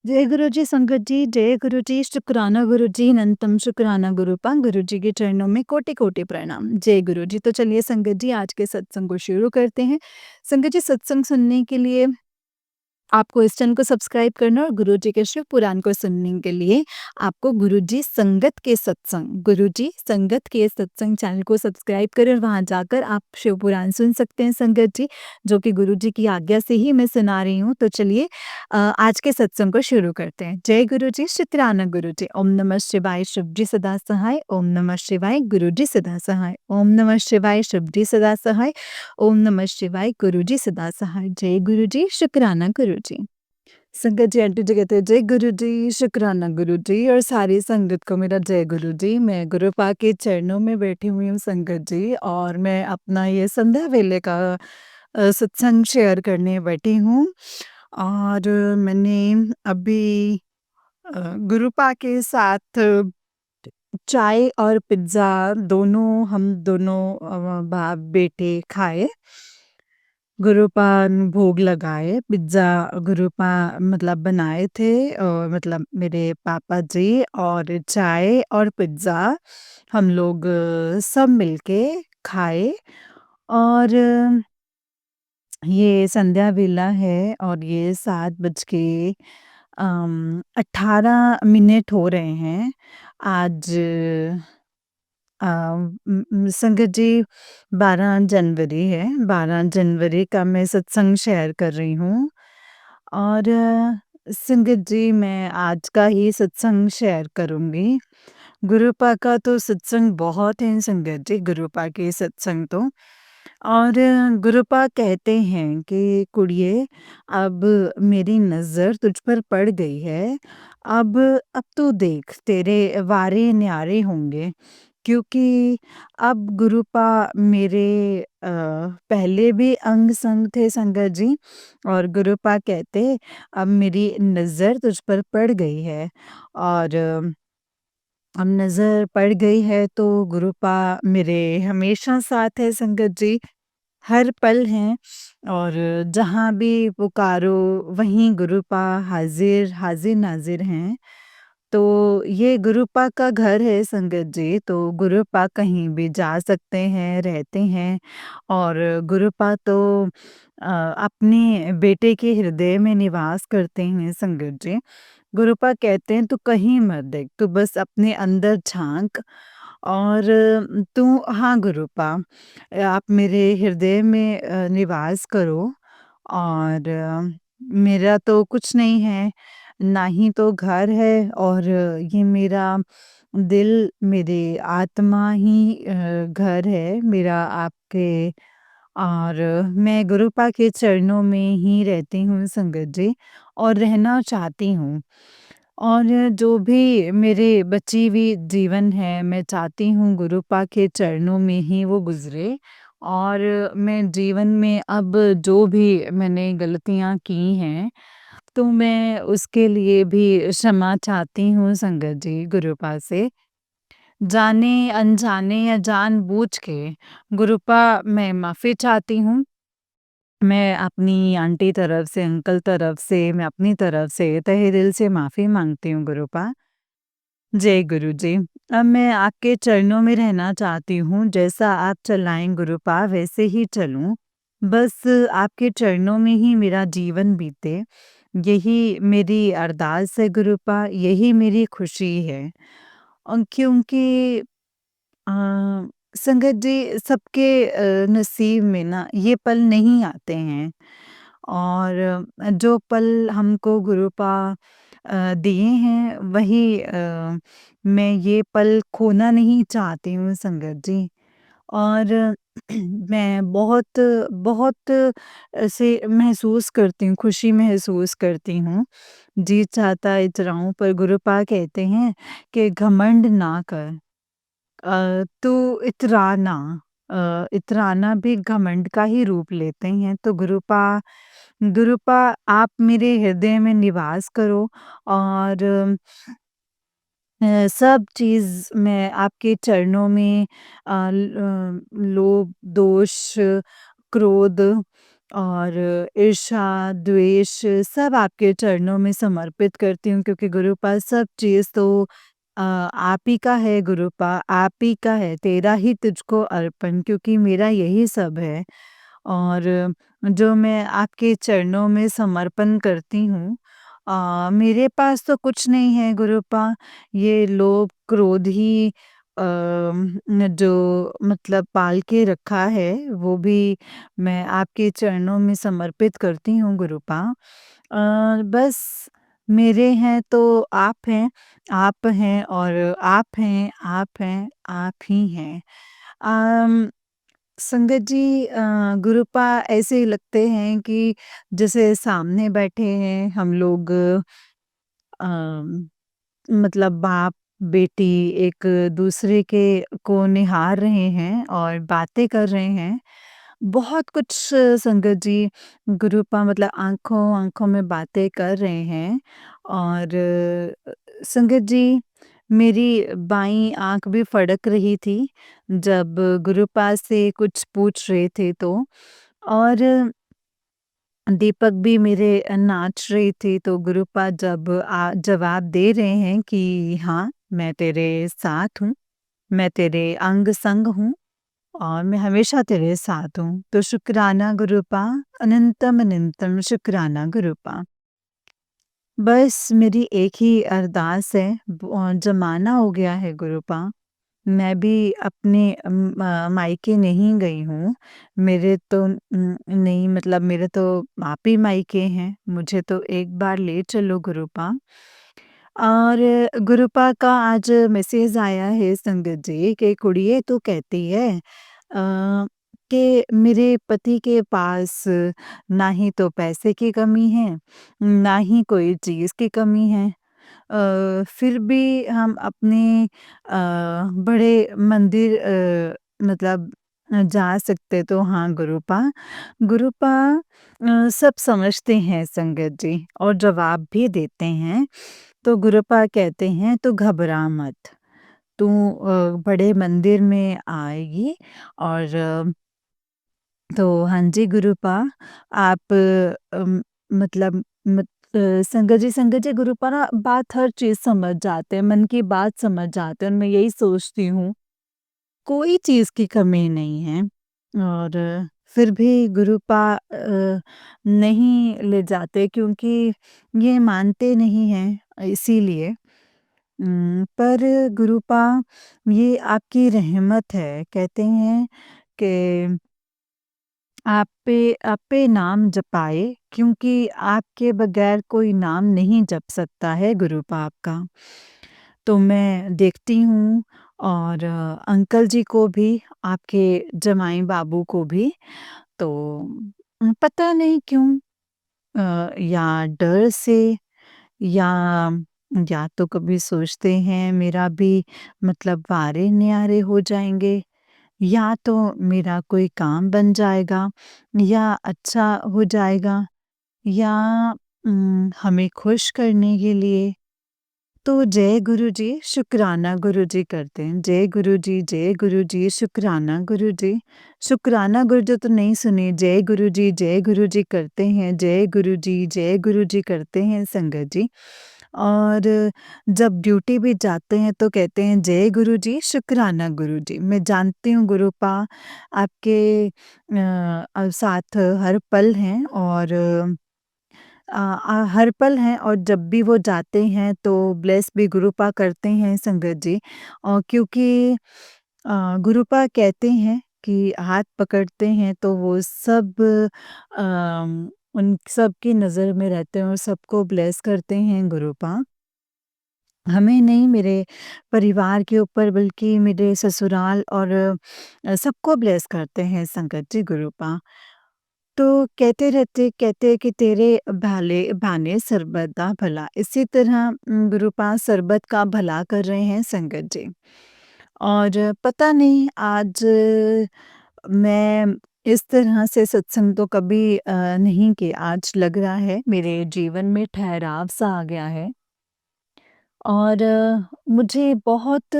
जय गुरु जी संगत जी, जय गुरु जी, शुक्राना गुरु जी, अनंतम शुक्राना गुरुपा, गुरु जी के चरणों में कोटि कोटि प्रणाम। जय गुरु जी। तो चलिए संगत जी आज के सत्संग को शुरू करते हैं। संगत जी सत्संग सुनने के लिए आपको इस चैनल को सब्सक्राइब करना और गुरु जी के शिव पुराण को सुनने के लिए आपको गुरु जी संगत के सत्संग चैनल को सब्सक्राइब करें और वहां जाकर आप शिव पुराण सुन सकते हैं संगत जी, जो कि गुरु जी की आज्ञा से ही मैं सुना रही हूँ। तो चलिए आज के सत्संग को शुरू करते हैं। जय गुरु जी, शुक्राना गुरु जी। ओम नमः शिवाय, शिव जी सदा सहाय। ओम नमः शिवाय, गुरु जी सदा सहाय। ओम नमः शिवाय, शिव जी सदा सहाय। ओम नमः शिवाय, गुरु जी सदा सहाय। जय गुरु जी, शुक्राना गुरु जी। संगत जी आंटी जी कहते हैं जय गुरु जी, शुक्राना गुरु जी, और सारी संगत को मेरा जय गुरु जी। मैं गुरुपा के चरणों में बैठी हुई हूँ संगत जी, और मैं अपना ये संध्या वेले का सत्संग शेयर करने बैठी हूँ। और मैंने अभी गुरुपा के साथ चाय और पिज़्ज़ा दोनों हम दोनों बाप बेटे खाए। गुरुपा न भोग लगाए, पिज़्ज़ा गुरुपा मतलब बनाए थे, मतलब मेरे पापा जी, और चाय और पिज़्ज़ा हम लोग सब मिलके खाए। और ये संध्या वेला है और ये 7 बज के 18 मिनट हो रहे हैं। आज संगत जी 12 जनवरी है, 12 जनवरी का मैं सत्संग शेयर कर रही हूँ। और संगत जी मैं आज का ही सत्संग शेयर करूँगी। गुरुपा का तो सत्संग बहुत है संगत जी, गुरुपा के सत्संग तो। और गुरुपा कहते हैं कि कुड़िए, अब मेरी नज़र तुझ पर पड़ गई है, अब तू देख तेरे वारे न्यारे होंगे। क्योंकि अब गुरुपा मेरे पहले भी अंग संग थे संगत जी, और गुरुपा कहते अब मेरी नज़र तुझ पर पड़ गई है, और अब नज़र पड़ गई है तो गुरुपा मेरे हमेशा साथ है संगत जी, हर पल हैं। और जहाँ भी पुकारो वहीं गुरुपा हाज़िर, हाज़िर नाज़िर हैं। तो ये गुरुपा का घर है संगत जी, तो गुरुपा कहीं भी जा सकते हैं, रहते हैं। और गुरुपा तो अपने बेटे के हृदय में निवास करते हैं संगत जी। गुरुपा कहते हैं तू कहीं मत देख, तू बस अपने अंदर झाँक। और तू हाँ गुरुपा, आप मेरे हृदय में निवास करो। और मेरा तो कुछ नहीं है, ना ही तो घर है, और ये मेरा दिल, मेरी आत्मा ही घर है मेरा आपके। और मैं गुरुपा के चरणों में ही रहती हूँ संगत जी, और रहना चाहती हूँ। और जो भी मेरे बची हुई जीवन है, मैं चाहती हूँ गुरुपा के चरणों में ही वो गुज़रे। और मैं जीवन में अब जो भी मैंने गलतियाँ की हैं, तो मैं उसके लिए भी क्षमा चाहती हूँ संगत जी गुरुपा से। जाने-अनजाने या जानबूझ के गुरुपा मैं माफ़ी चाहती हूँ। मैं अपनी आंटी तरफ से, अंकल तरफ से, मैं अपनी तरफ से तहे दिल से माफ़ी माँगती हूँ गुरुपा। जय गुरु जी। अब मैं आपके चरणों में रहना चाहती हूँ, जैसा आप चलाएँ गुरुपा वैसे ही चलूँ। बस आपके चरणों में ही मेरा जीवन बीते, यही मेरी अरदास है गुरुपा, यही मेरी खुशी है। क्योंकि अ, संगत जी सबके नसीब में ना ये पल नहीं आते हैं। और जो पल हमको गुरुपा दिए हैं वही मैं ये पल खोना नहीं चाहती हूँ संगत जी। और मैं बहुत बहुत ऐसे महसूस करती हूँ, खुशी महसूस करती हूँ। जी चाहता इतराऊँ पर गुरुपा कहते हैं कि घमंड ना कर। तो इतराना, इतराना भी घमंड का ही रूप लेते हैं। तो गुरुपा गुरुपा आप मेरे हृदय में निवास करो। और सब चीज़ मैं आपके चरणों में लोभ, दोष, क्रोध और ईर्ष्या, द्वेष सब आपके चरणों में समर्पित करती हूँ क्योंकि गुरुपाद सब चीज़ तो आप ही का है गुरुपा, आप ही का है, तेरा ही तुझको अर्पण क्योंकि मेरा यही सब है। और जो मैं आपके चरणों में समर्पण करती हूँ मेरे पास तो कुछ नहीं है गुरुपा, ये लोभ, क्रोध ही जो मतलब पाल के रखा है, वो भी मैं आपके चरणों में समर्पित करती हूँ गुरुपा। बस मेरे हैं तो आप हैं और आप हैं, आप हैं, आप ही हैं। अम संगत जी गुरुपा ऐसे ही लगते हैं कि जैसे सामने बैठे हैं हम लोग अम, मतलब बाप-बेटी एक दूसरे के को निहार रहे हैं और बातें कर रहे हैं। बहुत कुछ संगत जी गुरुपा मतलब आँखों-आँखों में बातें कर रहे हैं और संगत जी मेरी बाईं आँख भी फड़क रही थी जब गुरुपा से कुछ पूछ रहे थे तो और दीपक भी मेरे नाच रही थी तो गुरुपा जब जवाब दे रहे हैं कि हाँ, मैं तेरे साथ हूँ, मैं तेरे अंग-संग हूँ और मैं हमेशा तेरे साथ हूँ। तो शुक्राना गुरुपा, अनंतम अनंतम शुक्राना गुरुपा। बस मेरी एक ही अरदास है ज़माना हो गया है गुरुपा, मैं भी अपने मायके नहीं गई हूँ। मेरे तो नहीं मतलब मेरे तो आप ही मायके हैं, मुझे तो एक बार ले चलो गुरुपा। और गुरुपा का आज मैसेज आया है संगत जी कि कुड़िए तू कहती है कि मेरे पति के पास ना ही तो पैसे की कमी है, ना ही कोई चीज़ की कमी है। फिर भी हम अपने बड़े मंदिर मतलब जा सकते तो हाँ गुरुपा। गुरुपा सब समझते हैं संगत जी और जवाब भी देते हैं। तो गुरुपा कहते हैं तू घबरा मत, तू बड़े मंदिर में आएगी और तो हाँ जी गुरुपा आप मतलब संगत जी गुरुपा ना बात हर चीज़ समझ जाते हैं, मन की बात समझ जाते हैं और मैं यही सोचती हूँ, कोई चीज़ की कमी नहीं है और फिर भी गुरुपा नहीं ले जाते क्योंकि ये मानते नहीं हैं इसीलिए। पर गुरुपा ये आपकी रहमत है, कहते हैं कि आप पे नाम जपाए क्योंकि आपके बगैर कोई नाम नहीं जप सकता है गुरु पाप का। तो मैं देखती हूँ और अंकल जी को भी, आपके जमाई बाबू को भी तो पता नहीं क्यों या डर से या या तो कभी सोचते हैं मेरा भी मतलब वारे-न्यारे हो जाएँगे या तो मेरा कोई काम बन जाएगा या अच्छा हो जाएगा या हमें खुश करने के लिए तो जय गुरुजी शुक्राना गुरुजी करते हैं। जय गुरुजी शुक्राना गुरुजी। शुक्राना गुरुजी तो नहीं सुनी, जय गुरुजी करते हैं, जय गुरुजी करते हैं संगत जी। और जब ड्यूटी भी जाते हैं तो कहते हैं जय गुरुजी शुक्राना गुरुजी। मैं जानती हूँ गुरुपा आपके साथ हर पल हैं और हर पल हैं और जब भी वो जाते हैं तो ब्लेस भी गुरुपा करते हैं संगत जी और क्योंकि गुरुपा कहते हैं कि हाथ पकड़ते हैं तो वो सब उन सब की नज़र में रहते हैं और सबको ब्लेस करते हैं गुरुपा। हमें नहीं मेरे परिवार के ऊपर बल्कि मेरे ससुराल और सबको ब्लेस करते हैं संगत जी गुरुपा। तो कहते रहते कहते हैं कि तेरे भाले भाने सरबत दा भला इसी तरह गुरुपा सरबत का भला कर रहे हैं संगत जी और पता नहीं आज मैं इस तरह से सत्संग तो कभी नहीं किया आज लग रहा है मेरे जीवन में ठहराव सा आ गया है और मुझे बहुत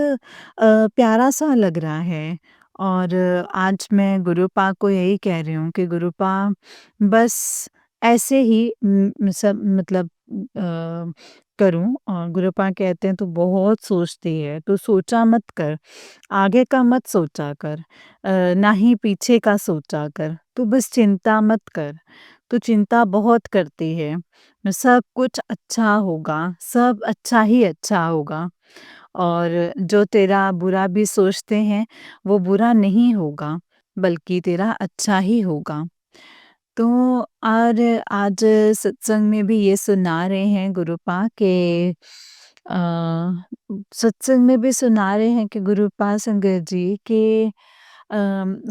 प्यारा सा लग रहा है और आज मैं गुरुपा को यही कह रही हूँ कि गुरुपा बस ऐसे ही सब मतलब करूँ। और गुरुपा कहते हैं तू बहुत सोचती है, तू सोचा मत कर, आगे का मत सोचा कर, ना ही पीछे का सोचा कर, तू बस चिंता मत कर, तू चिंता बहुत करती है, सब कुछ अच्छा होगा, सब अच्छा ही अच्छा होगा। और जो तेरा बुरा भी सोचते हैं, वो बुरा नहीं होगा, बल्कि तेरा अच्छा ही होगा। तो और आज सत्संग में भी ये सुना रहे हैं गुरुपा के अ, सत्संग में भी सुना रहे हैं कि गुरुपा संगत जी के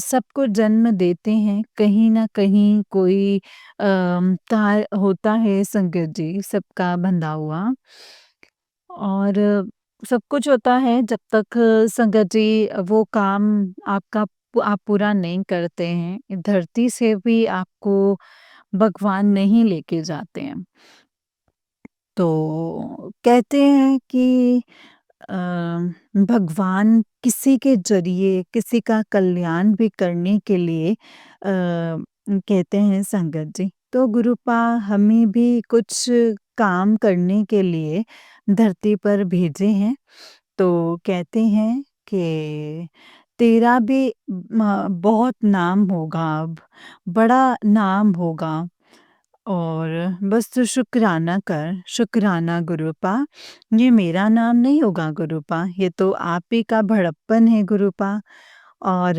सबको जन्म देते हैं, कहीं न कहीं कोई तार होता है संगत जी, सबका बंधा हुआ। और सब कुछ होता है जब तक संगत जी वो काम आपका आप पूरा नहीं करते हैं, धरती से भी आपको भगवान नहीं लेके जाते हैं। तो कहते हैं कि अ, भगवान किसी के ज़रिए किसी का कल्याण भी करने के लिए कहते हैं संगत जी। तो गुरुपा हमें भी कुछ काम करने के लिए धरती पर भेजे हैं। तो कहते हैं कि तेरा भी बहुत नाम होगा अब, बड़ा नाम होगा। और बस तू शुक्राना कर, शुक्राना गुरुपा। ये मेरा नाम नहीं होगा गुरुपा, ये तो आप ही का बड़प्पन है गुरुपा। और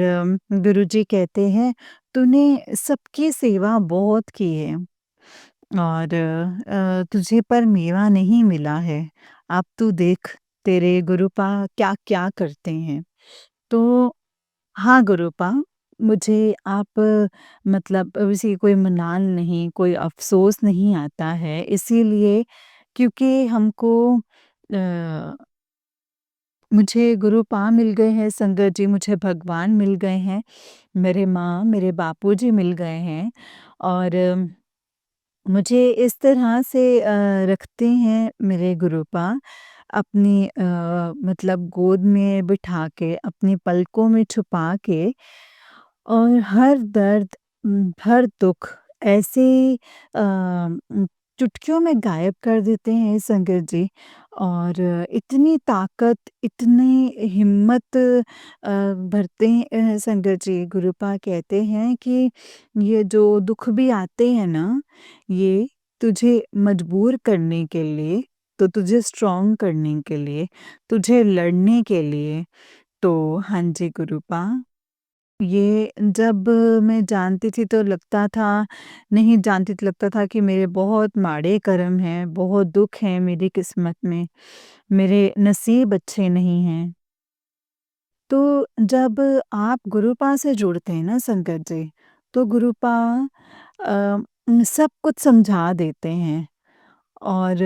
गुरुजी कहते हैं तूने सबकी सेवा बहुत की है और तुझे पर मेवा नहीं मिला है। अब तू देख तेरे गुरुपा क्या-क्या करते हैं। तो हाँ, गुरुपा, मुझे आप मतलब वैसे कोई मलाल नहीं, कोई अफ़सोस नहीं आता है, इसीलिए क्योंकि हमको मुझे गुरुपा मिल गए हैं संगत जी, मुझे भगवान मिल गए हैं, मेरे माँ, मेरे बापूजी मिल गए हैं और मुझे इस तरह से रखते हैं मेरे गुरुपा अपनी मतलब गोद में बिठा के, अपनी पलकों में छुपा के और हर दर्द हर दुःख ऐसे चुटकियों में गायब कर देते हैं संगत जी। और इतनी ताकत, इतनी हिम्मत भरते हैं संगत जी। गुरुपा कहते हैं कि ये जो दुःख भी आते हैं ना, ये तुझे मजबूर करने के लिए, तो तुझे स्ट्रॉन्ग करने के लिए, तुझे लड़ने के लिए। तो हाँ जी गुरुपा। ये जब मैं जानती थी तो लगता था नहीं जानती तो लगता था कि मेरे बहुत माड़े कर्म हैं, बहुत दुःख हैं मेरी किस्मत में, मेरे नसीब अच्छे नहीं हैं। तो जब आप गुरुपा से जुड़ते हैं ना संगत जी, तो गुरुपा सब कुछ समझा देते हैं और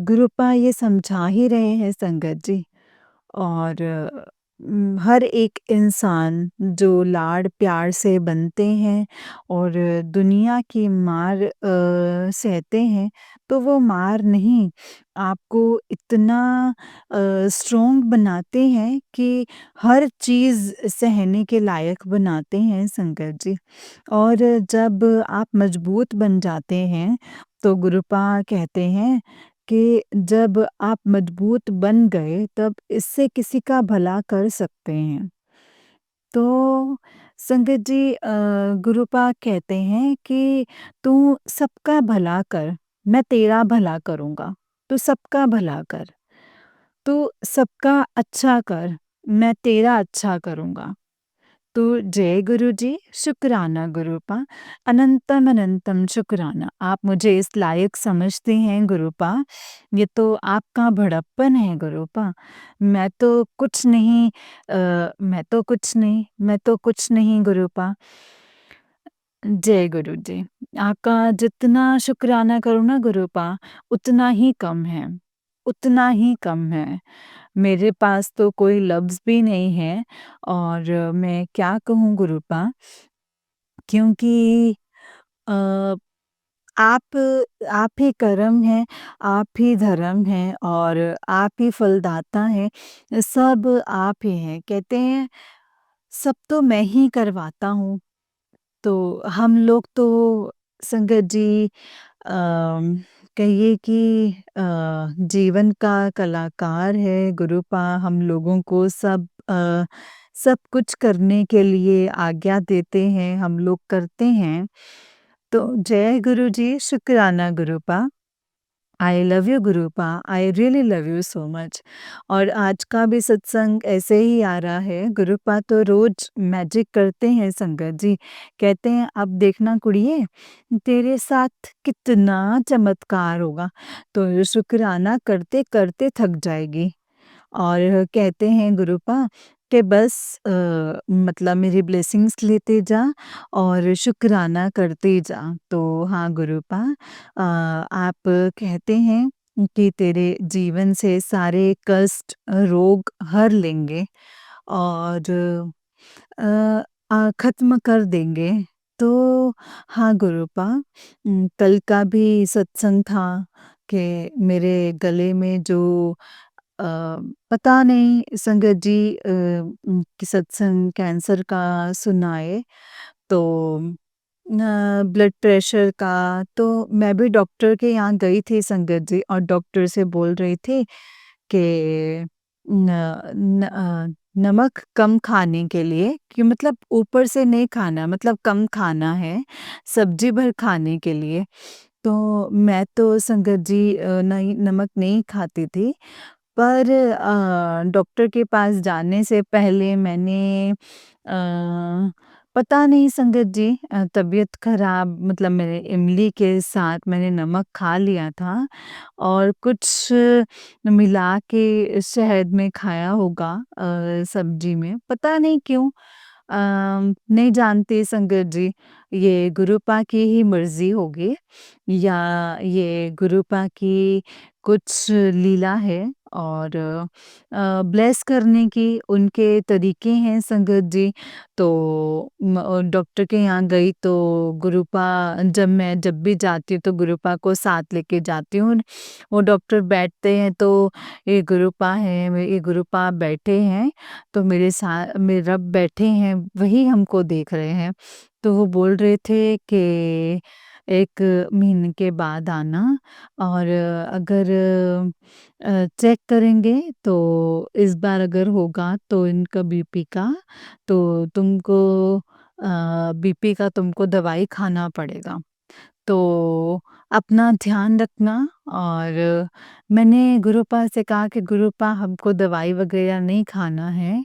गुरुपा ये समझा ही रहे हैं संगत जी। और हर एक इंसान जो लाड़-प्यार से बनते हैं और दुनिया की मार सहते हैं, तो वो मार नहीं, आपको इतना स्ट्रॉन्ग बनाते हैं कि हर चीज़ सहने के लायक बनाते हैं संगत जी। और जब आप मजबूत बन जाते हैं, तो गुरुपा कहते हैं कि जब आप मजबूत बन गए तब इससे किसी का भला कर सकते हैं। तो संगत जी गुरुपा कहते हैं कि तू सबका भला कर, मैं तेरा भला करूँगा, तू सबका भला कर। तू सबका अच्छा कर, मैं तेरा अच्छा करूँगा। तो जय गुरु जी, शुक्राना गुरुपा, अनंतम अनंतम शुक्राना। आप मुझे इस लायक समझते हैं गुरुपा, ये तो आपका बड़प्पन है गुरुपा। मैं तो कुछ नहीं मैं तो कुछ नहीं गुरुपा। जय गुरु जी। आपका जितना शुक्राना करूँ ना गुरुपा, उतना ही कम है, उतना ही कम है। मेरे पास तो कोई लफ्ज़ भी नहीं है और मैं क्या कहूँ गुरुपा क्योंकि अ, आप आप ही कर्म हैं, आप ही धर्म हैं और आप ही फलदाता हैं, सब आप ही हैं। कहते हैं सब तो मैं ही करवाता हूँ। तो हम लोग तो संगत जी अम, कहिए कि जीवन का कलाकार है गुरुपा हम लोगों को सब कुछ करने के लिए आज्ञा देते हैं, हम लोग करते हैं। तो जय गुरु जी, शुक्राना गुरुपा। आई लव यू गुरुपा, I really love you so much. और आज का भी सत्संग ऐसे ही आ रहा है। गुरुपा तो रोज मैजिक करते हैं संगत जी। कहते हैं अब देखना कुड़िए, तेरे साथ कितना चमत्कार होगा। तो शुक्राना करते करते थक जाएगी। और कहते हैं गुरुपा कि बस मतलब मेरी ब्लेसिंग्स लेते जा और शुक्राना करते जा। तो हाँ गुरुपा, आप कहते हैं कि तेरे जीवन से सारे कष्ट, रोग हर लेंगे और ख़त्म कर देंगे। तो हाँ गुरुपा, कल का भी सत्संग था कि मेरे गले में जो अ, पता नहीं संगत जी कि सत्संग कैंसर का सुनाए, तो ब्लड प्रेशर का। तो मैं भी डॉक्टर के यहाँ गई थी संगत जी, और डॉक्टर से बोल रही थी कि नमक कम खाने के लिए, कि मतलब ऊपर से नहीं खाना, मतलब कम खाना है, सब्जी भर खाने के लिए। तो मैं तो संगत जी नहीं, नमक नहीं खाती थी। पर डॉक्टर के पास जाने से पहले मैंने पता नहीं संगत जी, तबीयत खराब, मतलब मेरे इमली के साथ मैंने नमक खा लिया था और कुछ मिला के शहद में खाया होगा, सब्जी में, पता नहीं क्यों। नहीं जानती संगत जी, ये गुरुपा की ही मर्जी होगी या ये गुरुपा की कुछ लीला है, और ब्लेस करने की उनके तरीके हैं संगत जी। तो डॉक्टर के यहाँ गई तो गुरुपा, जब भी जाती हूँ तो गुरुपा को साथ लेके जाती हूँ। वो डॉक्टर बैठते हैं तो ये गुरुपा है, ये गुरुपा बैठे हैं, तो मेरे साथ मेरे रब बैठे हैं, वही हमको देख रहे हैं। तो वो बोल रहे थे कि 1 महीने के बाद आना, और अगर चेक करेंगे तो इस बार अगर होगा तो इनका बीपी का, तो तुमको बीपी का तुमको दवाई खाना पड़ेगा। तो अपना ध्यान रखना। और मैंने गुरुपा से कहा कि गुरुपा हमको दवाई वगैरह नहीं खाना है।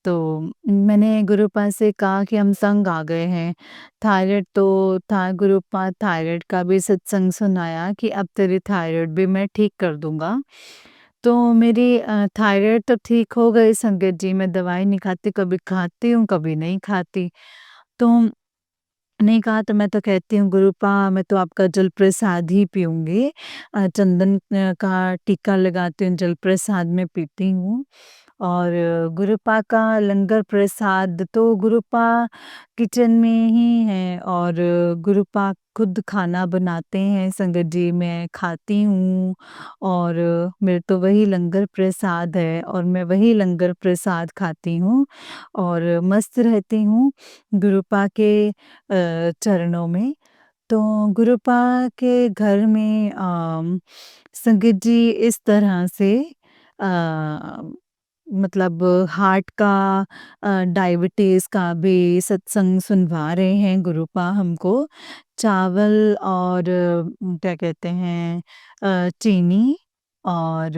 तो मैंने गुरुपा से कहा कि हम तंग आ गए हैं। थायराइड तो था, गुरुपा थायराइड का भी सत्संग सुनाया कि अब तेरी थायराइड भी मैं ठीक कर दूँगा। तो मेरी थायराइड तो ठीक हो गई संगत जी, मैं दवाई नहीं खाती, कभी खाती हूँ, कभी नहीं खाती। तो नहीं कहा तो मैं तो कहती हूँ गुरुपा, मैं तो आपका जल प्रसाद ही पीऊँगी। चंदन का टीका लगाती हूँ, जल प्रसाद में पीती हूँ। और गुरुपा का लंगर प्रसाद तो गुरुपा किचन में ही है, और गुरुपा खुद खाना बनाते हैं संगत जी, मैं खाती हूँ। और मेरे तो वही लंगर प्रसाद है और मैं वही लंगर प्रसाद खाती हूँ और मस्त रहती हूँ गुरुपा के चरणों में। तो गुरुपा के घर में संगत जी इस तरह से अ, मतलब हार्ट का, डायबिटीज़ का भी सत्संग सुनवा रहे हैं गुरुपा हमको। चावल और क्या कहते हैं, चीनी और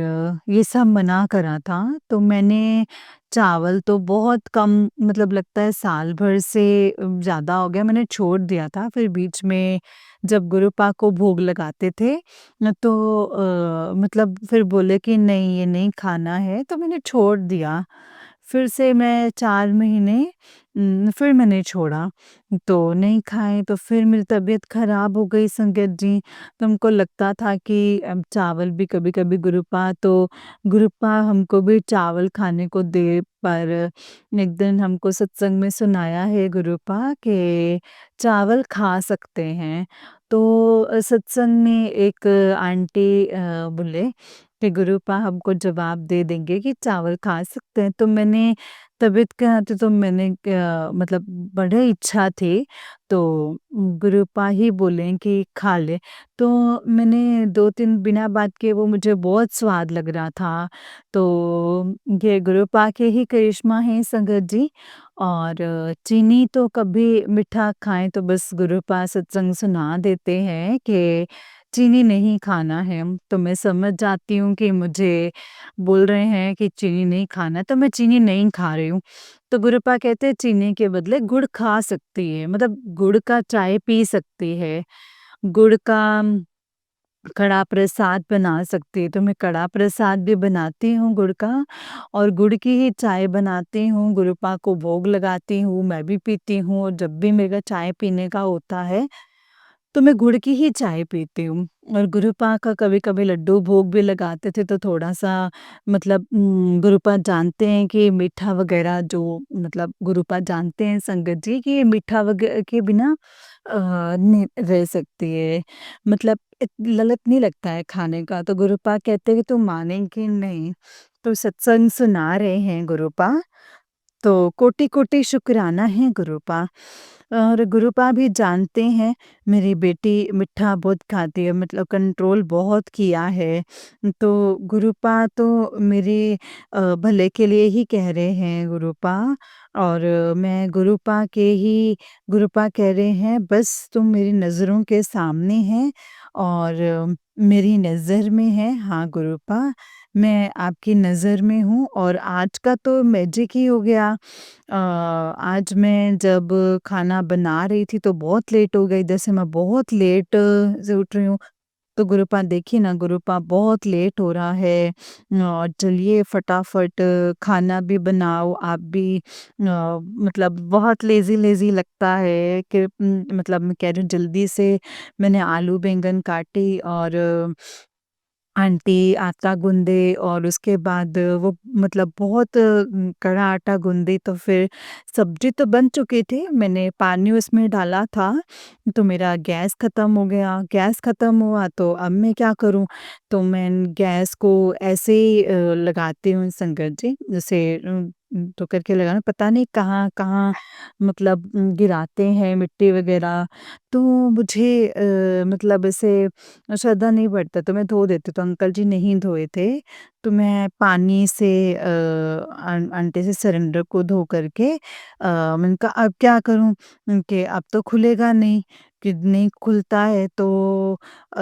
ये सब मना करा था। तो मैंने चावल तो बहुत कम, मतलब लगता है साल भर से ज़्यादा हो गया मैंने छोड़ दिया था। फिर बीच में जब गुरुपा को भोग लगाते थे न, तो मतलब फिर बोले कि नहीं ये नहीं खाना है, तो मैंने छोड़ दिया। फिर से मैं 4 महीने फिर मैंने छोड़ा, तो नहीं खाए, तो फिर मेरी तबीयत ख़राब हो गई संगत जी। तो हमको लगता था कि अब चावल भी कभी-कभी गुरुपा हमको भी चावल खाने को दे, पर एक दिन हमको सत्संग में सुनाया है गुरुपा कि चावल खा सकते हैं। तो सत्संग में एक आंटी बोले कि गुरुपा हमको जवाब दे देंगे कि चावल खा सकते हैं। तो मैंने तबीयत के नाते तो मैंने मतलब बड़े इच्छा थी, तो गुरुपा ही बोले कि खा ले। तो मैंने 2-3 बिना बात किए वो मुझे बहुत स्वाद लग रहा था। तो ये गुरुपा के ही करिश्मा है संगत जी। और चीनी तो कभी मीठा खाएँ तो बस गुरुपा सत्संग सुना देते हैं कि चीनी नहीं खाना है। तो मैं समझ जाती हूँ कि मुझे बोल रहे हैं कि चीनी नहीं खाना है, तो मैं चीनी नहीं खा रही हूँ। तो गुरुपा कहते हैं चीनी के बदले गुड़ खा सकती है, मतलब गुड़ का चाय पी सकती है। गुड़ का कड़ा प्रसाद बना सकती है, तो मैं कड़ा प्रसाद भी बनाती हूँ गुड़ का, और गुड़ की ही चाय बनाती हूँ, गुरुपा को भोग लगाती हूँ, मैं भी पीती हूँ, और जब भी मेरा चाय पीने का होता है, तो मैं गुड़ की ही चाय पीती हूँ। और गुरुपा का कभी-कभी लड्डू भोग भी लगाते थे, तो थोड़ा-सा मतलब गुरुपा जानते हैं कि मीठा वग़ैरह जो मतलब गुरुपा जानते हैं संगत जी कि ये मीठा के बिना नहीं रह सकती है। मतलब ललक नहीं लगता है खाने का, तो गुरुपा कहते हैं कि तुम मानेंगी नहीं। तो सत्संग सुना रहे हैं गुरुपा, तो कोटि-कोटि शुक्राना है गुरुपा। और गुरुपा भी जानते हैं मेरी बेटी मीठा बहुत खाती है, मतलब कंट्रोल बहुत किया है। तो गुरुपा तो मेरे भले के लिए ही कह रहे हैं गुरुपा, और मैं गुरुपा कह रहे हैं बस तुम मेरी नज़रों के सामने हैं, और मेरी नज़र में है, हाँ गुरुपा, मैं आपकी नज़र में हूँ। और आज का तो मैजिक ही हो गया। आज मैं जब खाना बना रही थी तो बहुत लेट हो गई, जैसे मैं बहुत लेट से उठ रही हूँ। तो गुरुपा देखिए ना, गुरुपा बहुत लेट हो रहा है, और चलिए फटाफट खाना भी बनाओ आप भी। मतलब बहुत लेज़ी-लेज़ी लगता है कि मतलब मैं कह रही हूँ जल्दी से मैंने आलू बैंगन काटी, और आंटी आटा गूँदे, और उसके बाद वो मतलब बहुत कड़ा आटा गूँधी, तो फिर सब्ज़ी तो बन चुकी थी, मैंने पानी उसमें डाला था, तो मेरा गैस ख़त्म हो गया। गैस ख़त्म हुआ तो अब मैं क्या करूँ? तो मैं गैस को ऐसे ही लगाती हूँ संगत जी, जैसे तो करके लगाना, पता नहीं कहाँ-कहाँ मतलब गिराते हैं मिट्टी वग़ैरह, तो मुझे मतलब ऐसे श्रद्धा नहीं पड़ता, तो मैं धो देती, तो अंकल जी नहीं धोए थे, तो मैं पानी से आंटी से सिलेंडर को धो करके मैंने कहा अब क्या करूँ? कि अब तो खुलेगा नहीं, कि नहीं खुलता है तो अ,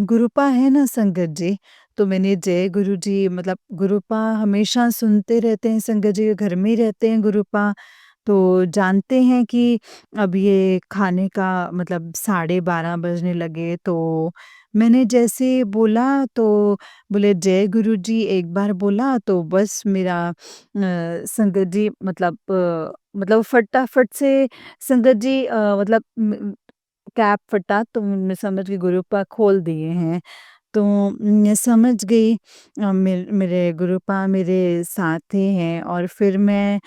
गुरुपा है ना संगत जी, तो मैंने जय गुरु जी, मतलब गुरुपा हमेशा सुनते रहते हैं संगत जी, घर में ही रहते हैं गुरुपा, तो जानते हैं कि अब ये खाने का मतलब 12:30 बजने लगे, तो मैंने जैसे बोला तो बोले जय गुरुजी, एक बार बोला तो बस मेरा संगत जी मतलब फटाफट से संगत जी मतलब कैप फटा, तो मैं समझ गई गुरुपा खोल दिए हैं। तो मैं समझ गई, मेरे गुरुपा मेरे साथ ही हैं, और फिर मैं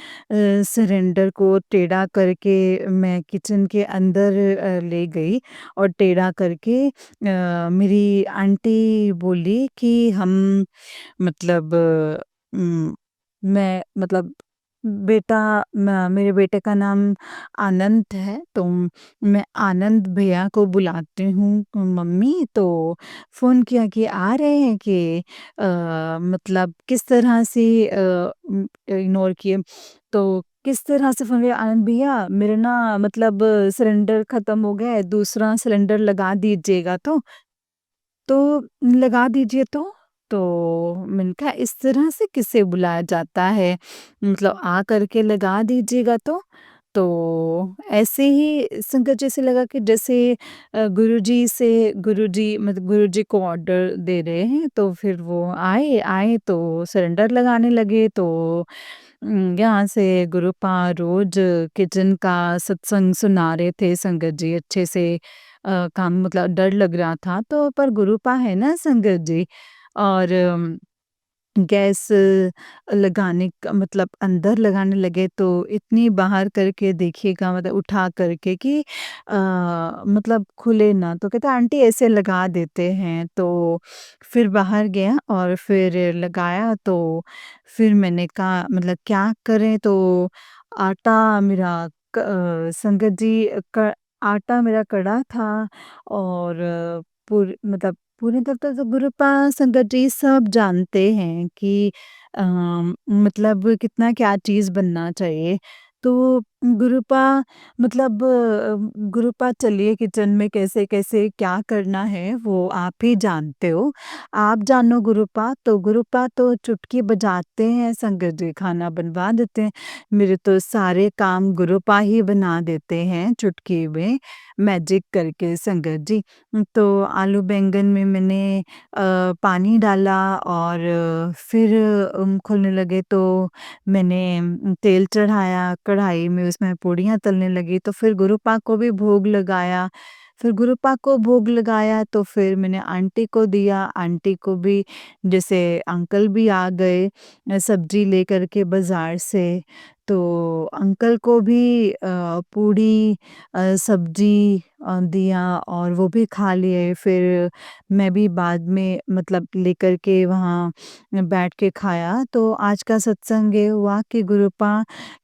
सिलेंडर को टेढ़ा करके मैं किचन के अंदर ले गई, और टेढ़ा करके मेरी आंटी बोली कि हम मतलब मैं मतलब बेटा मेरे बेटे का नाम आनंद है, तो मैं आनंद भैया को बुलाती हूँ मम्मी, तो फ़ोन किया कि आ रहे हैं कि मतलब किस तरह से इग्नोर किए। तो किस तरह से फ़ोन किया, आनंद भैया मेरा ना मतलब सिलेंडर ख़त्म हो गया है, दूसरा सिलेंडर लगा दीजिएगा तो लगा दीजिए तो। तो मैंने कहा इस तरह से किसे बुलाया जाता है? मतलब आ करके लगा दीजिएगा तो। तो ऐसे ही संगत जैसे लगा कि जैसे गुरुजी मतलब गुरुजी को ऑर्डर दे रहे हैं, तो फिर वो आए तो सिलेंडर लगाने लगे, तो यहाँ से गुरुपा रोज़ किचन का सत्संग सुना रहे थे संगत जी अच्छे से। काम मतलब डर लग रहा था, तो पर गुरुपा है ना संगत जी, और गैस लगाने का मतलब अंदर लगाने लगे तो इतनी बाहर करके देखिएगा मतलब उठा करके कि मतलब खुले ना। तो कहता आंटी ऐसे लगा देते हैं। तो फिर बाहर गया और फिर लगाया। तो फिर मैंने कहा मतलब क्या करें। तो आटा मेरा संगत जी आटा मेरा कड़ा था। और मतलब पूरी तरह तो गुरुपा संगत जी सब जानते हैं कि मतलब कितना क्या चीज़ बनना चाहिए। तो गुरुपा मतलब गुरुपा चलिए किचन में कैसे-कैसे क्या करना है वो आप ही जानते हो। आप जानो गुरुपा तो गुरुपा तो चुटकी बजाते हैं संगत जी खाना बनवा देते हैं। मेरे तो सारे काम गुरुपा ही बना देते हैं चुटकी में मैजिक करके संगत जी। तो आलू बैंगन में मैंने पानी डाला और फिर खौलने लगे तो मैंने तेल चढ़ाया कढ़ाई में उसमें पूड़ियाँ तलने लगी। तो फिर गुरुपा को भी भोग लगाया। फिर गुरुपा को भोग लगाया तो फिर मैंने आंटी को दिया। आंटी को भी जैसे अंकल भी आ गए सब्जी लेकर के बाज़ार से। तो अंकल को भी पूड़ी सब्जी दिया और वो भी खा लिए। फिर मैं भी बाद में मतलब लेकर के वहाँ बैठ के खाया। तो आज का सत्संग ये हुआ कि गुरुपा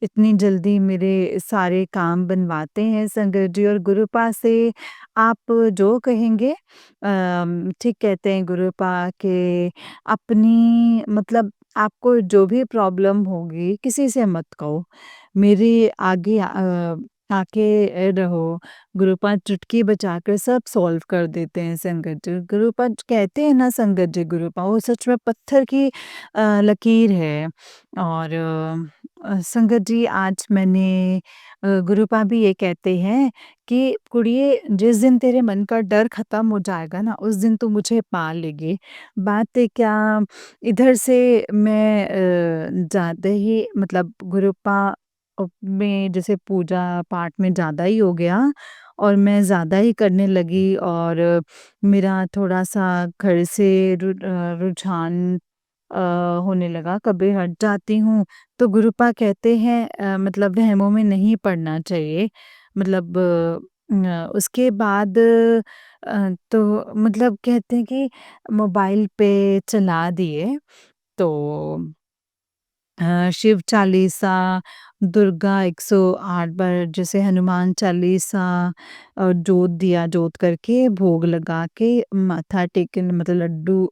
इतनी जल्दी मेरे सारे काम बनवाते हैं संगत जी। और गुरुपा से आप जो कहेंगे ठीक कहते हैं गुरुपा के अपनी मतलब आपको जो भी प्रॉब्लम होगी किसी से मत कहो। मेरे आगे आके रहो। गुरुपा चुटकी बजाकर सब सॉल्व कर देते हैं संगत जी। गुरुपा कहते हैं ना संगत जी गुरुपा वो सच में पत्थर की लकीर है। और संगत जी आज मैंने गुरुपा भी ये कहते हैं कि कुड़िए जिस दिन तेरे मन का डर खत्म हो जाएगा ना उस दिन तू मुझे पा लेगी। बात है क्या इधर से मैं ज़्यादा ही मतलब गुरुपा में जैसे पूजा पाठ में ज़्यादा ही हो गया और मैं ज़्यादा ही करने लगी। और मेरा थोड़ा-सा घर से रुझान अ, होने लगा। कभी हट जाती हूँ तो गुरुपा कहते हैं मतलब वहमों में नहीं पड़ना चाहिए। मतलब उसके बाद तो मतलब कहते हैं कि मोबाइल पे चला दिए तो शिव चालीसा, दुर्गा 108 बार जैसे हनुमान चालीसा और जोत दिया, जोत करके भोग लगा के माथा टेकन मतलब लड्डू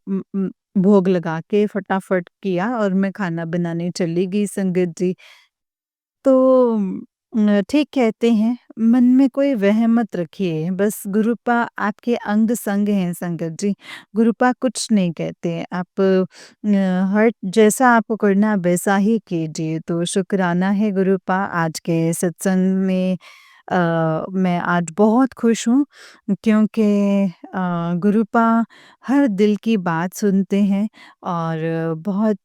भोग लगा के फटाफट किया और मैं खाना बनाने चली गई संगत जी। तो ठीक कहते हैं, मन में कोई वहम मत रखिए, बस गुरुपा आपके अंग-संग हैं संगत जी। गुरुपा कुछ नहीं कहते हैं, आप हर जैसा आपको करना है वैसा ही कीजिए। तो शुकराना है गुरुपा आज के सत्संग में मैं आज बहुत खुश हूँ क्योंकि गुरुपा हर दिल की बात सुनते हैं और बहुत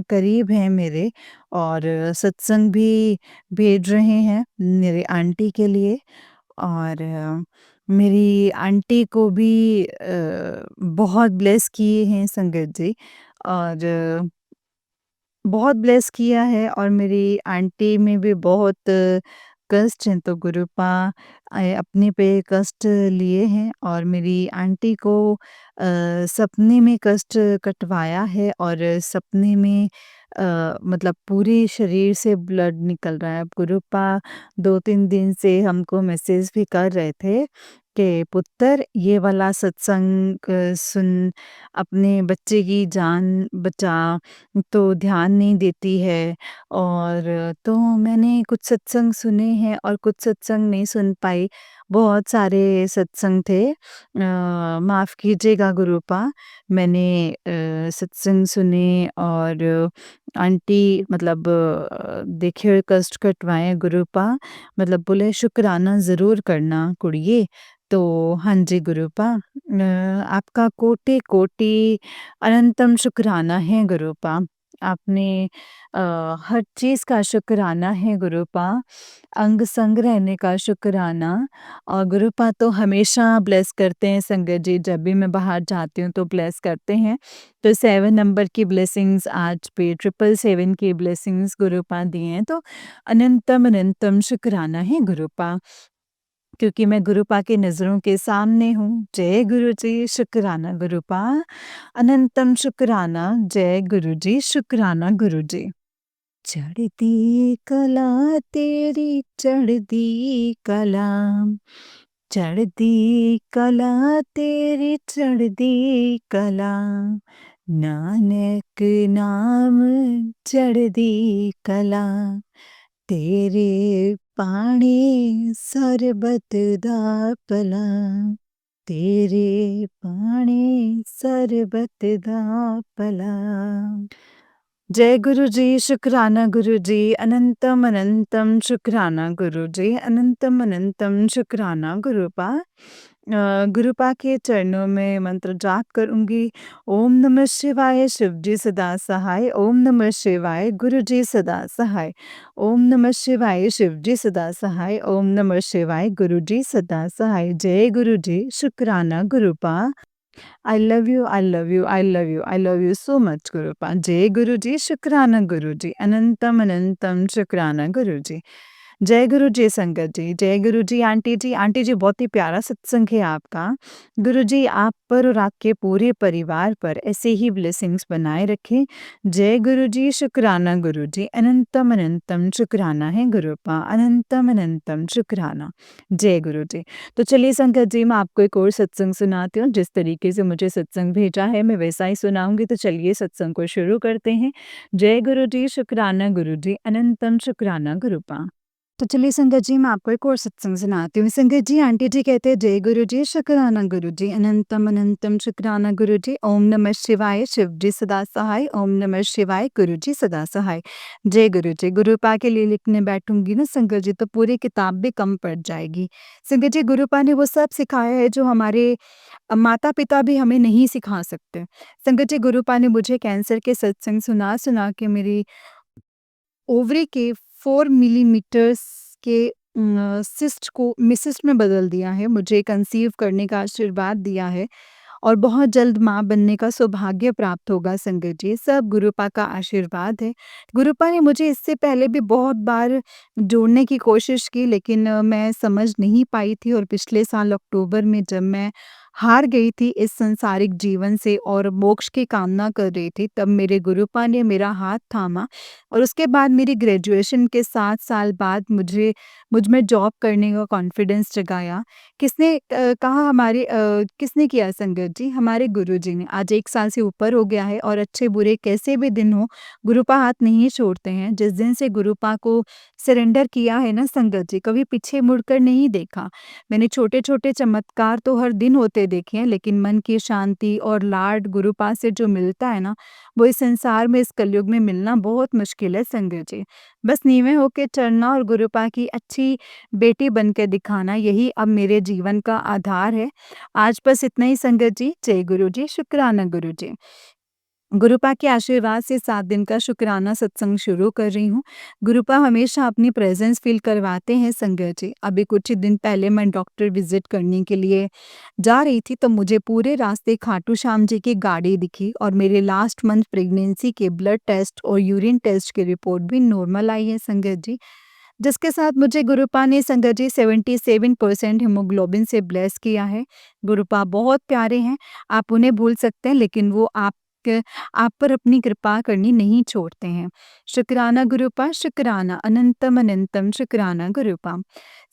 करीब हैं मेरे। और सत्संग भी भेज रहे हैं मेरे आंटी के लिए। और मेरी आंटी को भी बहुत ब्लेस किए हैं संगत जी। और बहुत ब्लेस किया है और मेरी आंटी में भी बहुत कष्ट हैं तो गुरुपा अपने पे कष्ट लिए हैं और मेरी आंटी को सपने में कष्ट कटवाया है और सपने में मतलब पूरे शरीर से ब्लड निकल रहा है। अब गुरुपा 2-3 दिन से हमको मैसेज भी कर रहे थे कि पुत्र ये वाला सत्संग सुन अपने बच्चे की जान बचा। तो ध्यान नहीं देती है। और तो मैंने कुछ सत्संग सुने हैं और कुछ सत्संग नहीं सुन पाई। बहुत सारे सत्संग थे। माफ़ कीजिएगा गुरुपा मैंने सत्संग सुने और आंटी मतलब देखिए कष्ट कटवाएँ गुरुपा मतलब बोले शुक्राना ज़रूर करना कुड़िए। तो हाँ जी गुरुपा आपका कोटि-कोटि अनंतम शुक्राना है गुरुपा। आपने हर चीज़ का शुक्राना है गुरुपा, अंग-संग रहने का शुक्राना। और गुरुपा तो हमेशा ब्लेस करते हैं संगत जी, जब भी मैं बाहर जाती हूँ तो ब्लेस करते हैं। तो 7 नंबर की ब्लेसिंग्स आज पे 777 की ब्लेसिंग्स गुरुपा दिए हैं, तो अनंतम अनंतम शुक्राना है गुरुपा। क्योंकि मैं गुरुपा की नज़रों के सामने हूँ। जय गुरु जी, शुक्राना गुरुपा, अनंतम शुक्राना, जय गुरु जी, शुक्राना गुरु जी। चढ़ती कला तेरी चढ़ती कला, चढ़ती कला तेरी चढ़ती कला, नानक नाम चढ़ती कला, तेरे पाणी सरबत दा भला, तेरे पाणी सरबत दा भला। जय गुरु जी, शुक्राना गुरु जी, अनंतम अनंतम शुक्राना गुरु जी, अनंतम अनंतम शुक्राना गुरुपा। गुरुपा के चरणों में मंत्र जाप करूँगी। ओम नमः शिवाय, शिव जी सदा सहाय, ओम नमः शिवाय, गुरु जी सदा सहाय, ओम नमः शिवाय, शिव जी सदा सहाय, ओम नमः शिवाय, गुरु जी सदा सहाय। जय गुरु जी, शुक्राना गुरुपा। I love you, I love you, I love you, I love you so much गुरुपा। जय गुरु जी, शुक्राना गुरु जी, अनंतम अनंतम शुक्राना गुरु जी। जय गुरु जी संगत जी, जय गुरु जी आंटी जी। आंटी जी बहुत ही प्यारा सत्संग है आपका। गुरु जी आप पर और आपके पूरे परिवार पर ऐसे ही ब्लेसिंग्स बनाए रखें। जय गुरु जी, शुक्राना गुरु जी, अनंतम अनंतम शुक्राना है गुरुपा, अनंतम अनंतम शुक्राना। जय गुरु जी। तो चलिए संगत जी, मैं आपको एक और सत्संग सुनाती हूँ। जिस तरीके से मुझे सत्संग भेजा है मैं वैसा ही सुनाऊँगी, तो चलिए सत्संग को शुरू करते हैं। जय गुरु जी, शुक्राना गुरु जी, अनंतम शुक्राना गुरुपा। तो चलिए संगत जी, मैं आपको एक और सत्संग सुनाती हूँ। संगत जी, आंटी जी कहते हैं जय गुरु जी, शुक्राना गुरु जी, अनंतम अनंतम शुक्राना गुरु जी, ओम नमः शिवाय, शिव जी सदा सहाय, ओम नमः शिवाय, गुरु जी सदा सहाय। जय गुरु जी। गुरुपा के लिए लिखने बैठूंगी ना संगत जी, तो पूरी किताब भी कम पड़ जाएगी। संगत जी, गुरुपा ने वो सब सिखाया है जो हमारे माता पिता भी हमें नहीं सिखा सकते। संगत जी, गुरुपा ने मुझे कैंसर के सत्संग सुना सुना के मेरी ओवरी के 4 मिलीमीटर्स के सिस्ट को मिसिस्ट में बदल दिया है, मुझे कंसीव करने का आशीर्वाद दिया है और बहुत जल्द माँ बनने का सौभाग्य प्राप्त होगा संगत जी, सब गुरुपा का आशीर्वाद है। गुरुपा ने मुझे इससे पहले भी बहुत बार जोड़ने की कोशिश की, लेकिन मैं समझ नहीं पाई थी और पिछले साल अक्टूबर में जब मैं हार गई थी इस संसारिक जीवन से और मोक्ष की कामना कर रही थी, तब मेरे गुरुपा ने मेरा हाथ थामा और उसके बाद मेरी ग्रेजुएशन के 7 साल बाद मुझ में जॉब करने का कॉन्फिडेंस जगाया। किसने कहा किसने किया संगत जी? हमारे गुरुजी ने। आज 1 साल से ऊपर हो गया है और अच्छे-बुरे कैसे भी दिन हो, गुरुपा हाथ नहीं छोड़ते हैं। जिस दिन से गुरुपा को सरेंडर किया है ना संगत जी, कभी पीछे मुड़कर नहीं देखा। मैंने छोटे-छोटे चमत्कार तो हर दिन होते देखे हैं, लेकिन मन की शांति और लाड गुरुपा से जो मिलता है ना, वो इस संसार में, इस कलयुग में मिलना बहुत मुश्किल है संगत जी। बस नीवे होके चलना और गुरुपा की अच्छी बेटी बन के दिखाना, यही अब मेरे जीवन का आधार है। आज बस इतना ही संगत जी। जय गुरु जी, शुक्राना गुरु जी। गुरुपा के आशीर्वाद से 7 दिन का शुक्राना सत्संग शुरू कर रही हूँ। गुरुपा हमेशा अपनी प्रेज़ेंस फ़ील करवाते हैं संगत जी। अभी कुछ ही दिन पहले मैं डॉक्टर विज़िट करने के लिए जा रही थी, तो मुझे पूरे रास्ते खाटू श्याम जी की गाड़ी दिखी और मेरे लास्ट मंथ प्रेगनेंसी के ब्लड टेस्ट और यूरिन टेस्ट की रिपोर्ट भी नॉर्मल आई है संगत जी। जिसके साथ मुझे गुरुपा ने संगत जी 77% हीमोग्लोबिन से ब्लेस किया है। गुरुपा बहुत प्यारे हैं, आप उन्हें भूल सकते हैं लेकिन वो आप पर अपनी कृपा करनी नहीं छोड़ते हैं। शुक्राना गुरुपा, शुक्राना, अनंतम अनंतम शुक्राना गुरुपा।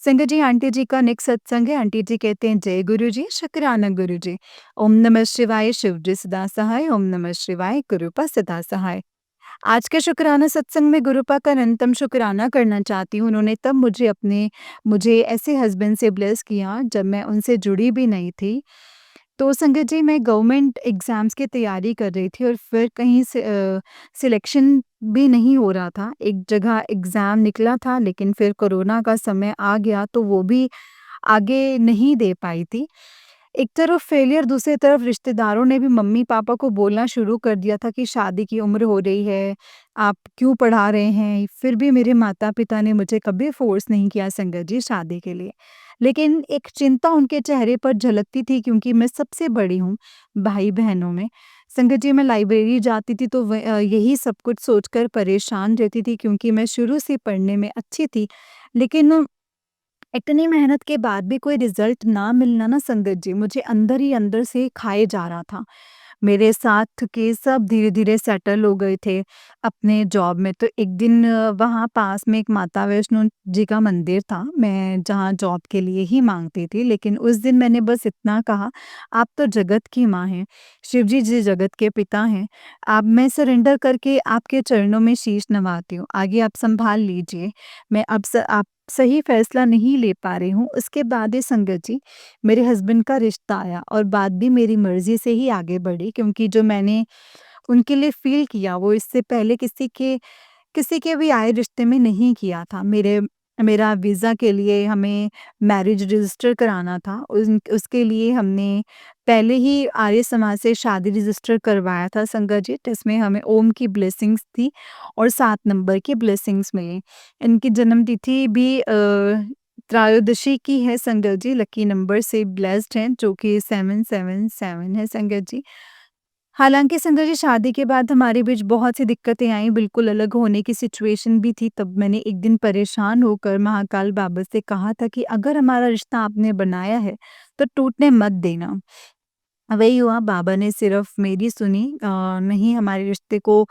संगत जी, आंटी जी का नेक्स्ट सत्संग है। आंटी जी कहते हैं जय गुरु जी, शुक्राना गुरु जी। ओम नमः शिवाय, शिव जी सदा सहाय, ओम नमः शिवाय, गुरुपा सदा सहाय। आज के शुक्राना सत्संग में गुरुपा का अनंतम शुक्राना करना चाहती हूँ। उन्होंने तब मुझे ऐसे हस्बैंड से ब्लेस किया जब मैं उनसे जुड़ी भी नहीं थी। तो संगत जी, मैं गवर्नमेंट एग्ज़ाम्स की तैयारी कर रही थी और फिर कहीं से सिलेक्शन भी नहीं हो रहा था। एक जगह एग्ज़ाम निकला था लेकिन फिर कोरोना का समय आ गया तो वो भी आगे नहीं दे पाई थी। एक तरफ फेलियर, दूसरी तरफ रिश्तेदारों ने भी मम्मी-पापा को बोलना शुरू कर दिया था कि शादी की उम्र हो रही है, आप क्यों पढ़ा रहे हैं? फिर भी मेरे माता-पिता ने मुझे कभी फ़ोर्स नहीं किया संगत जी शादी के लिए। लेकिन एक चिंता उनके चेहरे पर झलकती थी क्योंकि मैं सबसे बड़ी हूँ भाई-बहनों में। संगत जी मैं लाइब्रेरी जाती थी तो यही सब कुछ सोचकर परेशान रहती थी क्योंकि मैं शुरू से पढ़ने में अच्छी थी। लेकिन इतनी मेहनत के बाद भी कोई रिज़ल्ट ना मिलना ना संगत जी मुझे अंदर ही अंदर से खाए जा रहा था। मेरे साथ के सब धीरे-धीरे सेटल हो गए थे अपने जॉब में। तो एक दिन वहाँ पास में एक माता वैष्णो जी का मंदिर था, मैं जहाँ जॉब के लिए ही माँगती थी। लेकिन उस दिन मैंने बस इतना कहा, "आप तो जगत की माँ हैं, शिव जी जगत के पिता हैं। अब मैं सरेंडर करके आपके चरणों में शीश नवाती हूँ। आगे आप सँभाल लीजिए। मैं अब आप सही फैसला नहीं ले पा रही हूँ।" उसके बाद ही संगत जी मेरे हस्बैंड का रिश्ता आया और बात भी मेरी मर्ज़ी से ही आगे बढ़ी क्योंकि जो मैंने उनके लिए फ़ील किया वो इससे पहले किसी के भी आए रिश्ते में नहीं किया था। मेरा वीज़ा के लिए हमें मैरिज रजिस्टर कराना था। उसके लिए हमने पहले ही आर्य समाज से शादी रजिस्टर करवाया था संगत जी, जिसमें हमें ओम की ब्लेसिंग्स थी और 7 नंबर की ब्लेसिंग्स मिली। इनकी जन्म तिथि भी त्रयोदशी की है संगत जी, लकी नंबर से ब्लेस्ड हैं जो कि 777 है संगत जी। हालाँकि संगत जी शादी के बाद हमारे बीच बहुत सी दिक्कतें आईं, बिल्कुल अलग होने की सिचुएशन भी थी। तब मैंने एक दिन परेशान होकर महाकाल बाबा से कहा था कि अगर हमारा रिश्ता आपने बनाया है, तो टूटने मत देना। वही हुआ, बाबा ने सिर्फ़ मेरी सुनी, नहीं हमारे रिश्ते को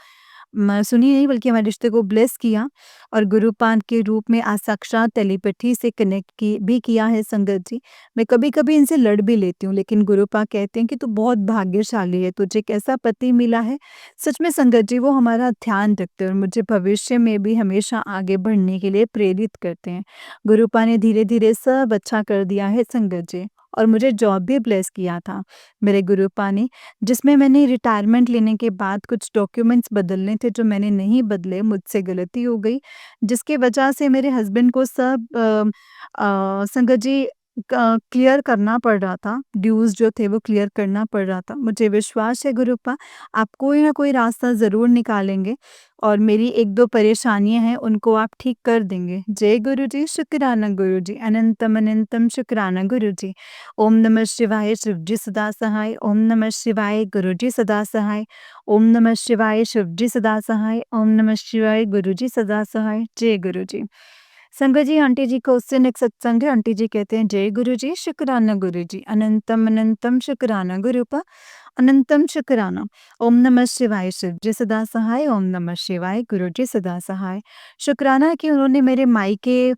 सुनी नहीं बल्कि हमारे रिश्ते को ब्लेस किया और गुरुपान के रूप में आज साक्षात टेलीपैथी से कनेक्ट की भी किया है संगत जी। मैं कभी-कभी इनसे लड़ भी लेती हूँ लेकिन गुरुपा कहते हैं कि तू बहुत भाग्यशाली है, तुझे एक ऐसा पति मिला है। सच में संगत जी वो हमारा ध्यान रखते हैं और मुझे भविष्य में भी हमेशा आगे बढ़ने के लिए प्रेरित करते हैं। गुरुपा ने धीरे-धीरे सब अच्छा कर दिया है संगत जी और मुझे जॉब भी ब्लेस किया था मेरे गुरुपा ने। जिसमें मैंने रिटायरमेंट लेने के बाद कुछ डॉक्यूमेंट्स बदलने थे जो मैंने नहीं बदले, मुझसे गलती हो गई, जिसकी वजह से मेरे हस्बैंड को सब संगत जी क्लियर करना पड़ रहा था, ड्यूज़ जो थे वो क्लियर करना पड़ रहा था। मुझे विश्वास है गुरुपा, आप कोई ना कोई रास्ता ज़रूर निकालेंगे और मेरी 1-2 परेशानियाँ हैं उनको आप ठीक कर देंगे। जय गुरुजी, शुक्राना गुरुजी, अनंतम अनंतम शुक्राना गुरुजी। ओम नमः शिवाय शिवजी सदा सहाय, ओम नमः शिवाय गुरुजी सदा सहाय, ओम नमः शिवाय शिवजी सदा सहाय, ओम नमः शिवाय गुरुजी सदा सहाय। जय गुरुजी। संगत जी आंटी जी का उस दिन एक सत्संग है, आंटी जी कहते हैं जय गुरुजी, शुक्राना गुरुजी, अनंतम अनंतम शुक्राना गुरुपा, अनंतम शुक्राना। ओम नमः शिवाय शिवजी सदा सहाय, ओम नमः शिवाय गुरुजी सदा सहाय। शुक्राना कि उन्होंने मेरे मायके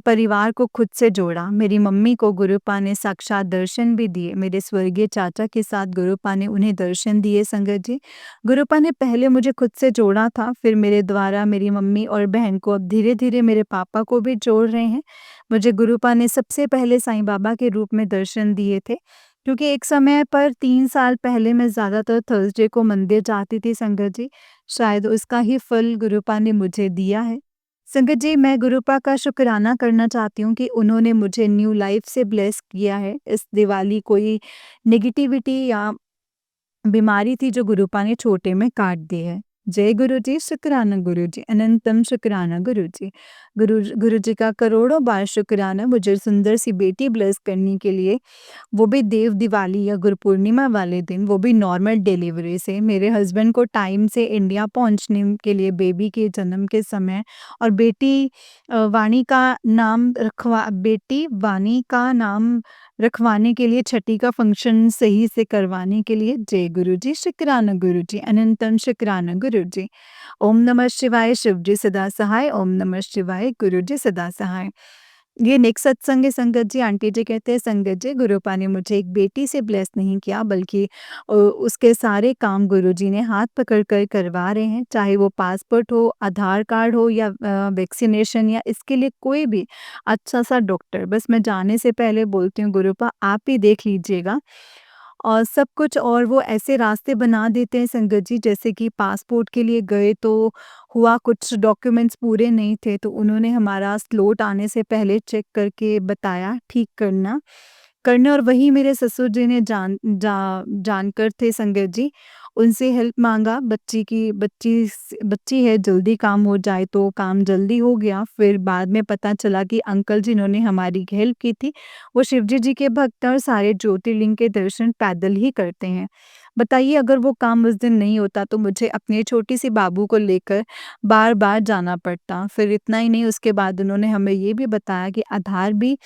परिवार को खुद से जोड़ा। मेरी मम्मी को गुरुपा ने साक्षात दर्शन भी दिए। मेरे स्वर्गीय चाचा के साथ गुरुपा ने उन्हें दर्शन दिए संगत जी। गुरुपा ने पहले मुझे खुद से जोड़ा था, फिर मेरे द्वारा मेरी मम्मी और बहन को अब धीरे-धीरे मेरे पापा को भी जोड़ रहे हैं। मुझे गुरुपा ने सबसे पहले साईं बाबा के रूप में दर्शन दिए थे, क्योंकि एक समय पर 3 साल पहले मैं ज़्यादातर थर्सडे को मंदिर जाती थी संगत जी। शायद उसका ही फल गुरुपा ने मुझे दिया है। संगत जी, मैं गुरुपा का शुक्राना करना चाहती हूँ कि उन्होंने मुझे न्यू लाइफ से ब्लेस किया है। इस दिवाली कोई नेगेटिविटी या बीमारी थी जो गुरुपा ने छोटे में काट दी है। जय गुरुजी, शुक्राना गुरुजी, अनंतम शुक्राना गुरुजी। गुरुजी का करोड़ों बार शुक्राना मुझे सुंदर सी बेटी ब्लेस करने के लिए, वो भी देव दिवाली या गुरु पूर्णिमा वाले दिन, वो भी नॉर्मल डिलीवरी से। मेरे हस्बैंड को टाइम से इंडिया पहुंचने के लिए बेबी के जन्म के समय और बेटी वाणी का नाम रखवाने के लिए छठी का फंक्शन सही से करवाने के लिए। जय गुरुजी, शुक्राना गुरुजी, अनंतम शुक्राना गुरुजी। ओम नमः शिवाय शिवजी सदा सहाय, ओम नमः शिवाय गुरुजी सदा सहाय। ये नेक्स्ट सत्संग है संगत जी। आंटी जी कहते हैं संगत जी गुरुपा ने मुझे एक बेटी से ब्लेस नहीं किया बल्कि उसके सारे काम गुरुजी ने हाथ पकड़ कर करवा रहे हैं, चाहे वो पासपोर्ट हो, आधार कार्ड हो या वैक्सीनेशन या इसके लिए कोई भी अच्छा सा डॉक्टर। बस मैं जाने से पहले बोलती हूँ गुरुपा आप ही देख लीजिएगा और सब कुछ। और वो ऐसे रास्ते बना देते हैं संगत जी, जैसे कि पासपोर्ट के लिए गए तो हुआ कुछ डॉक्यूमेंट्स पूरे नहीं थे तो उन्होंने हमारा स्लॉट आने से पहले चेक करके बताया ठीक करना। करने, और वही मेरे ससुर जी ने जानकर थे संगत जी, उनसे हेल्प माँगा। बच्ची है, जल्दी काम हो जाए, तो काम जल्दी हो गया। फिर बाद में पता चला कि अंकल जिन्होंने हमारी हेल्प की थी, वो शिवजी जी के भक्त हैं और सारे ज्योतिर्लिंग के दर्शन पैदल ही करते हैं। बताइए, अगर वो काम उस दिन नहीं होता तो मुझे अपने छोटी-सी बाबू को लेकर बार-बार जाना पड़ता। फिर इतना ही नहीं, उसके बाद उन्होंने हमें ये भी बताया कि आधार भी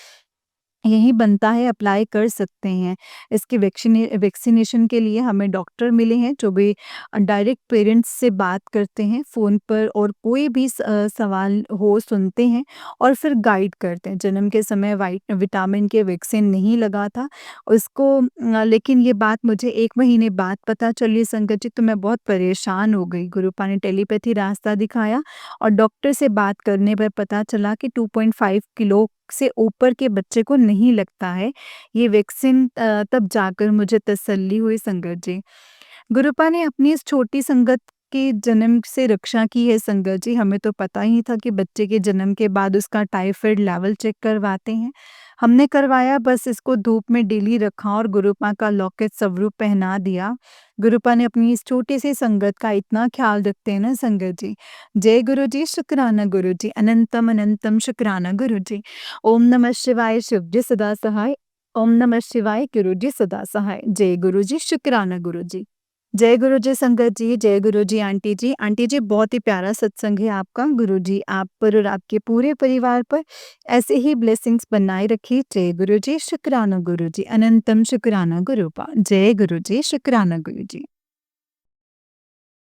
यहीं बनता है, अप्लाई कर सकते हैं। इसकी वैक्सीनेशन के लिए हमें डॉक्टर मिले हैं, जो भी डायरेक्ट पेरेंट्स से बात करते हैं फ़ोन पर, और कोई भी सवाल हो सुनते हैं और फिर गाइड करते हैं। जन्म के समय विटामिन के वैक्सीन नहीं लगा था उसको, लेकिन ये बात मुझे 1 महीने बाद पता चली संगत जी, तो मैं बहुत परेशान हो गई। गुरुपा ने टेलीपैथी रास्ता दिखाया और डॉक्टर से बात करने पर पता चला कि 2.5 किलो से ऊपर के बच्चे को नहीं लगता है ये वैक्सीन। तब जाकर मुझे तसल्ली हुई संगत जी। गुरुपा ने अपनी इस छोटी संगत के जन्म से रक्षा की है संगत जी। हमें तो पता ही था कि बच्चे के जन्म के बाद उसका टाइफाइड लेवल चेक करवाते हैं। हमने करवाया, बस इसको धूप में डेली रखा और गुरुपा का लॉकेट स्वरूप पहना दिया। गुरुपा ने अपनी इस छोटी सी संगत का इतना ख्याल रखते हैं ना संगत जी। जय गुरु जी, शुक्राना गुरु जी, अनंतम अनंतम शुक्राना गुरु जी। ओम नमः शिवाय, शिव जी सदा सहाय। ओम नमः शिवाय, गुरु जी सदा सहाय। जय गुरु जी, शुक्राना गुरु जी। जय गुरु जी संगत जी, जय गुरु जी आंटी जी। आंटी जी, बहुत ही प्यारा सत्संग है आपका। गुरु जी आप पर और आपके पूरे परिवार पर ऐसे ही ब्लेसिंग्स बनाए रखिए। जय गुरु जी, शुक्राना गुरु जी, अनंतम शुक्राना गुरुपा। जय गुरु जी, शुक्राना गुरु जी।